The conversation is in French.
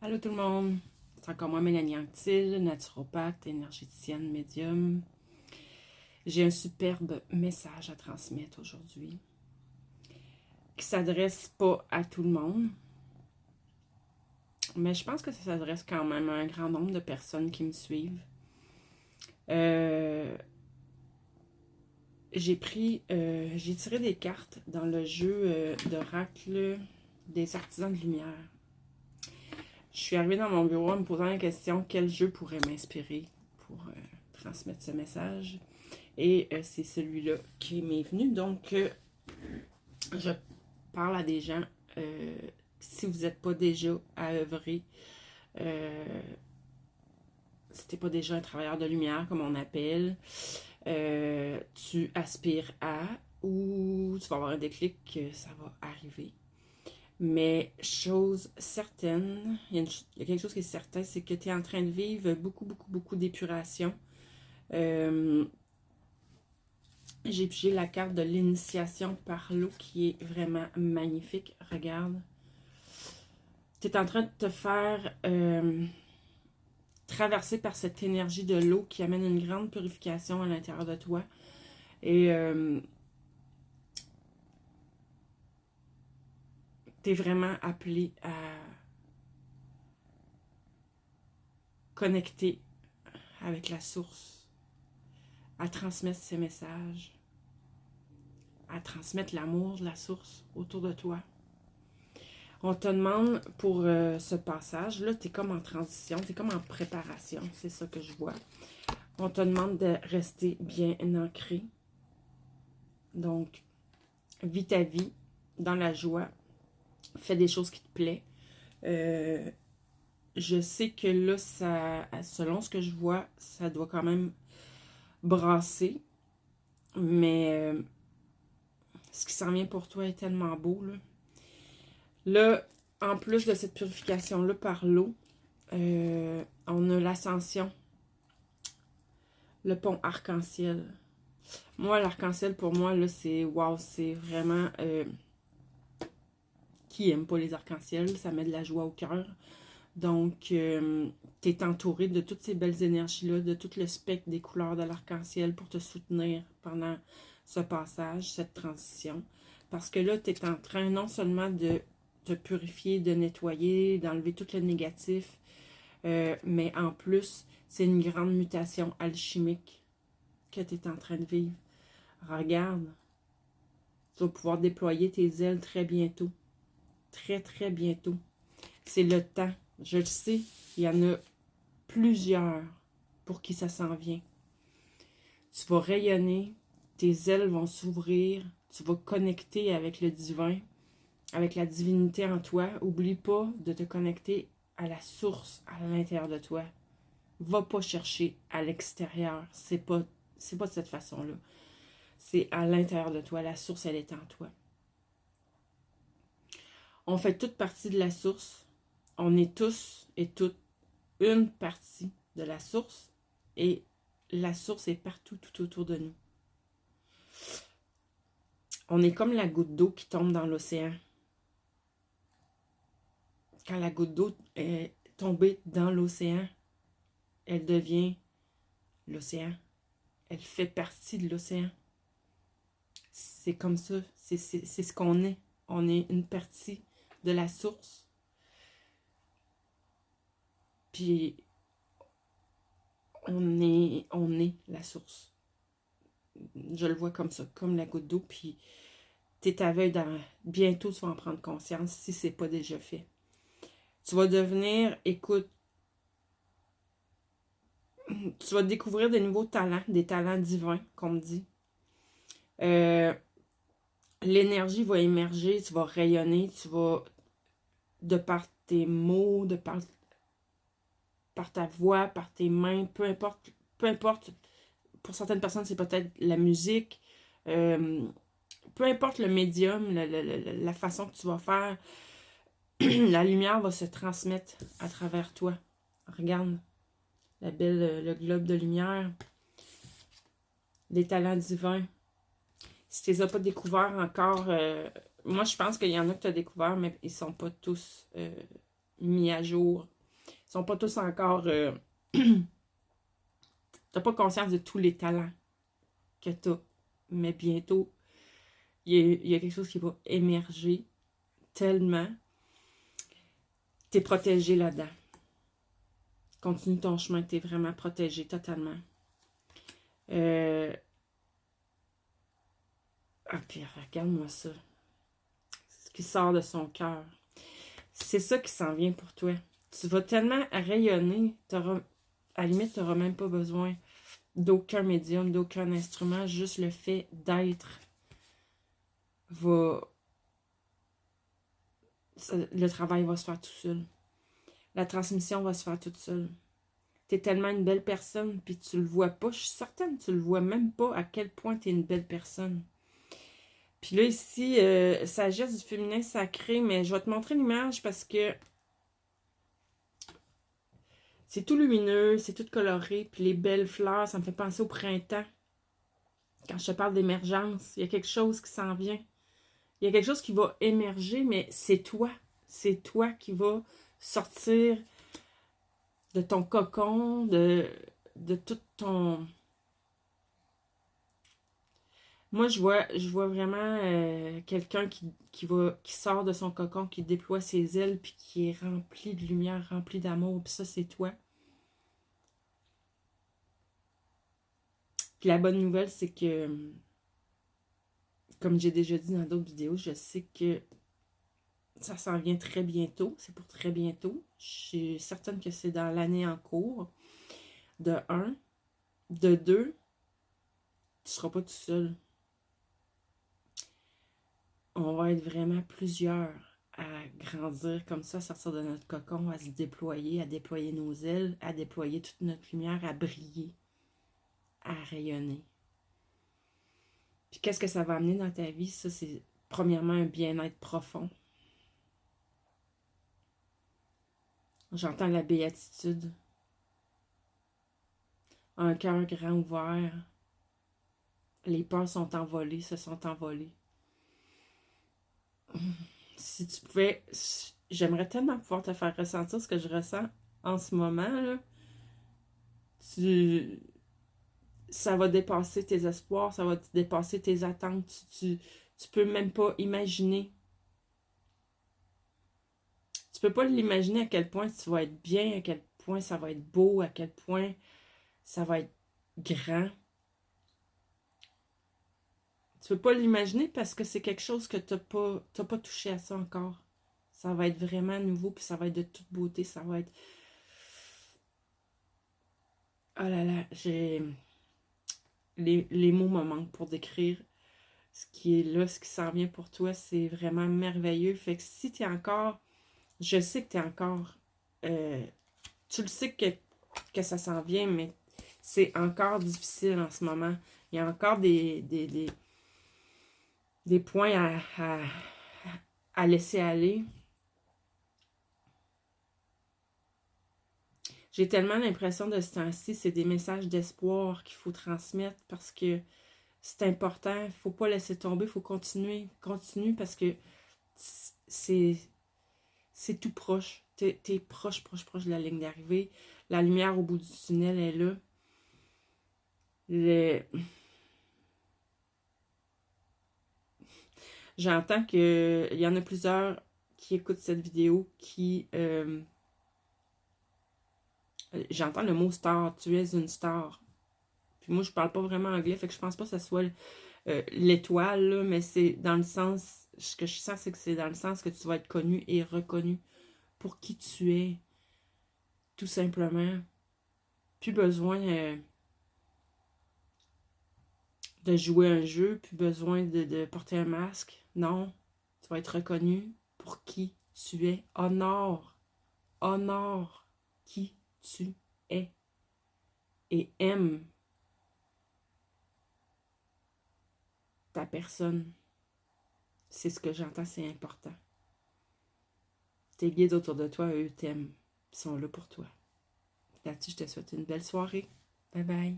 Allô tout le monde, c'est encore moi Mélanie Anctil, naturopathe, énergéticienne, médium. J'ai un superbe message à transmettre aujourd'hui qui s'adresse pas à tout le monde, mais je pense que ça s'adresse quand même à un grand nombre de personnes qui me suivent. J'ai tiré des cartes dans le jeu d'oracle des artisans de lumière. Je suis arrivée dans mon bureau en me posant la question quel jeu pourrait m'inspirer pour transmettre ce message. Et c'est celui-là qui m'est venu. Donc, je parle à des gens. Si vous n'êtes pas déjà à œuvrer, si tu n'es pas déjà un travailleur de lumière, comme on appelle, tu aspires à, ou tu vas avoir un déclic que ça va arriver. Mais chose certaine, il y a quelque chose qui est certain, c'est que tu es en train de vivre beaucoup d'épuration. J'ai pigé la carte de l'initiation par l'eau qui est vraiment magnifique. Regarde. Tu es en train de te faire traverser par cette énergie de l'eau qui amène une grande purification à l'intérieur de toi. Et tu es vraiment appelé à connecter avec la source, à transmettre ces messages, à transmettre l'amour de la source autour de toi. On te demande pour ce passage, là, tu es comme en transition, tu es comme en préparation, c'est ça que je vois. On te demande de rester bien ancré. Donc, vis ta vie dans la joie, fais des choses qui te plaisent. Je sais que là, ça, selon ce que je vois, ça doit quand même brasser, mais ce qui s'en vient pour toi est tellement beau, là. Là, en plus de cette purification-là par l'eau, on a l'ascension, le pont arc-en-ciel. Moi, l'arc-en-ciel, pour moi, là, c'est wow, c'est vraiment... qui aime pas les arcs-en-ciel? Ça met de la joie au cœur. Donc, tu es entouré de toutes ces belles énergies-là, de tout le spectre des couleurs de l'arc-en-ciel pour te soutenir pendant ce passage, cette transition. Parce que là, tu es en train non seulement de te purifier, de nettoyer, d'enlever tout le négatif, mais en plus, c'est une grande mutation alchimique que tu es en train de vivre. Regarde, tu vas pouvoir déployer tes ailes très bientôt. Très bientôt. C'est le temps. Je le sais, il y en a plusieurs pour qui ça s'en vient. Tu vas rayonner, tes ailes vont s'ouvrir, tu vas connecter avec le divin, avec la divinité en toi. Oublie pas de te connecter à la source à l'intérieur de toi. Va pas chercher à l'extérieur. C'est pas de cette façon-là. C'est à l'intérieur de toi. La source, elle est en toi. On fait toute partie de la source. On est tous et toutes une partie de la source. Et la source est partout, tout autour de nous. On est comme la goutte d'eau qui tombe dans l'océan. Quand la goutte d'eau est tombée dans l'océan, elle devient l'océan. Elle fait partie de l'océan. C'est comme ça. C'est ce qu'on est. On est une partie de la source. Puis, on est la source. Je le vois comme ça, comme la goutte d'eau. Puis, t'es aveugle bientôt, tu vas en prendre conscience si c'est pas déjà fait. Tu vas devenir, écoute, tu vas découvrir des nouveaux talents, des talents divins, qu'on me dit. L'énergie va émerger, tu vas rayonner, tu vas, de par tes mots, par ta voix, par tes mains, peu importe, pour certaines personnes, c'est peut-être la musique, peu importe le médium, la façon que tu vas faire, la lumière va se transmettre à travers toi. Regarde, le globe de lumière, les talents divins. Si tu les as pas découverts encore, moi je pense qu'il y en a que tu as découvert, mais ils sont pas tous mis à jour sont pas tous encore... t'as pas conscience de tous les talents que t'as. Mais bientôt, il y a quelque chose qui va émerger tellement. T'es protégé là-dedans. Continue ton chemin, t'es vraiment protégé totalement. Ah, puis regarde-moi ça. Ce qui sort de son cœur. C'est ça qui s'en vient pour toi. Tu vas tellement rayonner, à la limite, tu n'auras même pas besoin d'aucun médium, d'aucun instrument. Juste le fait d'être va... Le travail va se faire tout seul. La transmission va se faire toute seule. Tu es tellement une belle personne, puis tu le vois pas. Je suis certaine que tu le vois même pas à quel point tu es une belle personne. Puis là, ici, sagesse du féminin sacré, mais je vais te montrer l'image parce que c'est tout lumineux, c'est tout coloré, puis les belles fleurs, ça me fait penser au printemps. Quand je te parle d'émergence, il y a quelque chose qui s'en vient. Il y a quelque chose qui va émerger, mais c'est toi. C'est toi qui va sortir de ton cocon, de tout ton... Moi, je vois vraiment quelqu'un qui sort de son cocon, qui déploie ses ailes, puis qui est rempli de lumière, rempli d'amour, puis ça, c'est toi. Puis la bonne nouvelle, c'est que, comme j'ai déjà dit dans d'autres vidéos, je sais que ça s'en vient très bientôt. C'est pour très bientôt. Je suis certaine que c'est dans l'année en cours. De 1. De 2, tu ne seras pas tout seul. On va être vraiment plusieurs à grandir comme ça, à sortir de notre cocon, à se déployer, à déployer nos ailes, à déployer toute notre lumière, à briller, à rayonner. Puis qu'est-ce que ça va amener dans ta vie? Ça, c'est premièrement un bien-être profond. J'entends la béatitude. Un cœur grand ouvert. Les peurs sont envolées, se sont envolées. Si tu pouvais... J'aimerais tellement pouvoir te faire ressentir ce que je ressens en ce moment, là. Ça va dépasser tes espoirs, ça va dépasser tes attentes. Tu peux même pas imaginer. Tu peux pas l'imaginer à quel point tu vas être bien, à quel point ça va être beau, à quel point ça va être grand. Tu peux pas l'imaginer parce que c'est quelque chose que t'as pas touché à ça encore. Ça va être vraiment nouveau, puis ça va être de toute beauté, ça va être... Oh là là, les mots me manquent pour décrire ce qui est là, ce qui s'en vient pour toi, c'est vraiment merveilleux. Fait que si t'es encore... Je sais que t'es encore... tu le sais que ça s'en vient, mais c'est encore difficile en ce moment. Il y a encore des points à laisser aller. J'ai tellement l'impression de ce temps-ci, c'est des messages d'espoir qu'il faut transmettre parce que c'est important. Il ne faut pas laisser tomber, il faut continuer. Continue parce que c'est tout proche. T'es proche de la ligne d'arrivée. La lumière au bout du tunnel est là. J'entends qu'il y en a plusieurs qui écoutent cette vidéo qui... j'entends le mot star, tu es une star. Puis moi, je parle pas vraiment anglais, fait que je pense pas que ça soit l'étoile, là, mais c'est dans le sens... Ce que je sens, c'est que c'est dans le sens que tu vas être connu et reconnu pour qui tu es, tout simplement. Plus besoin de jouer un jeu, plus besoin de porter un masque. Non, tu vas être reconnu pour qui tu es. Honore qui tu es et aime ta personne. C'est ce que j'entends, c'est important. Tes guides autour de toi, eux, t'aiment. Ils sont là pour toi. Là-dessus, je te souhaite une belle soirée. Bye bye.